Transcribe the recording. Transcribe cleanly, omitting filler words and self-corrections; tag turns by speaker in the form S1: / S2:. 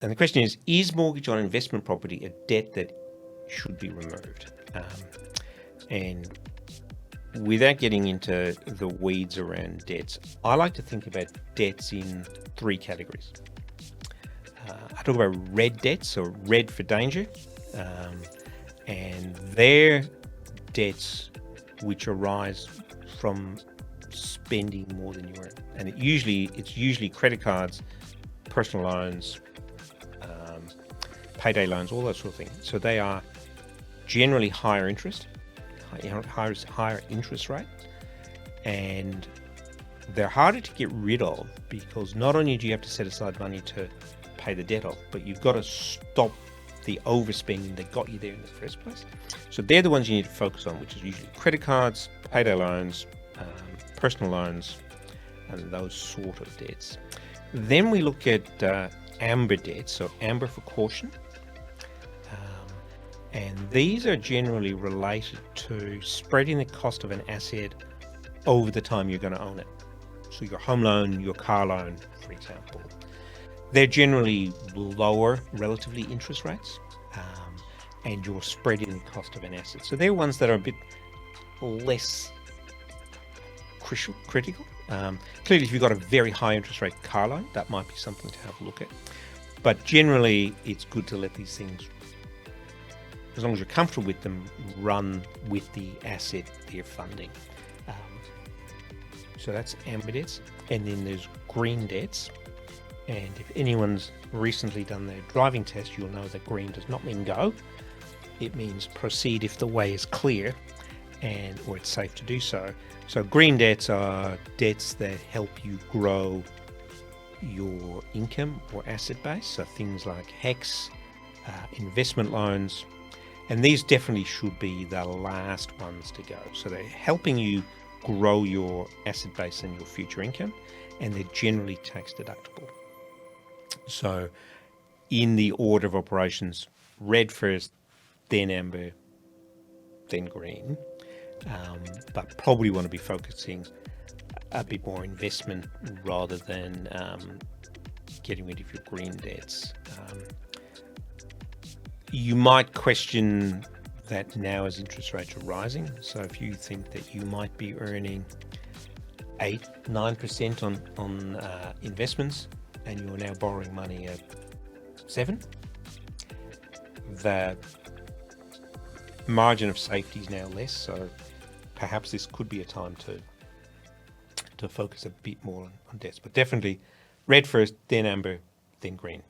S1: And the question is mortgage on investment property a debt that should be removed? And without getting into the weeds around debts, I like to think about debts in three categories. I talk about red debts, or red for danger, and they're debts which arise from spending more than you earn, and it's usually credit cards, personal loans, payday loans, all those sort of things. So they are generally higher interest rate, and they're harder to get rid of because not only do you have to set aside money to pay the debt off, but you've got to stop the overspending that got you there in the first place. So they're the ones you need to focus on, which is usually credit cards, payday loans, personal loans, and those sort of debts. Then we look at amber debts, so amber for caution. And these are generally related to spreading the cost of an asset over the time you're going to own it. So your home loan, your car loan, for example, they're generally lower relatively interest rates, and you're spreading the cost of an asset. So they're ones that are a bit less critical. Clearly, if you've got a very high interest rate car loan, that might be something to have a look at. But generally, it's good to let these things, as long as you're comfortable with them, run with the asset they're funding. So that's amber debts. And then there's green debts. And if anyone's recently done their driving test, you'll know that green does not mean go. It means proceed if the way is clear or it's safe to do so. So green debts are debts that help you grow your income or asset base. So things like HECS, investment loans, and these definitely should be the last ones to go. So they're helping you grow your asset base and your future income, and they're generally tax deductible. So in the order of operations, red first, then amber, then green, but probably want to be focusing a bit more investment rather than getting rid of your green debts. You might question that now as interest rates are rising. So if you think that you might be earning 8-9% on investments and you're now borrowing money at 7%, the margin of safety is now less. So perhaps this could be a time to focus a bit more on debts. But definitely red first, then amber, then green.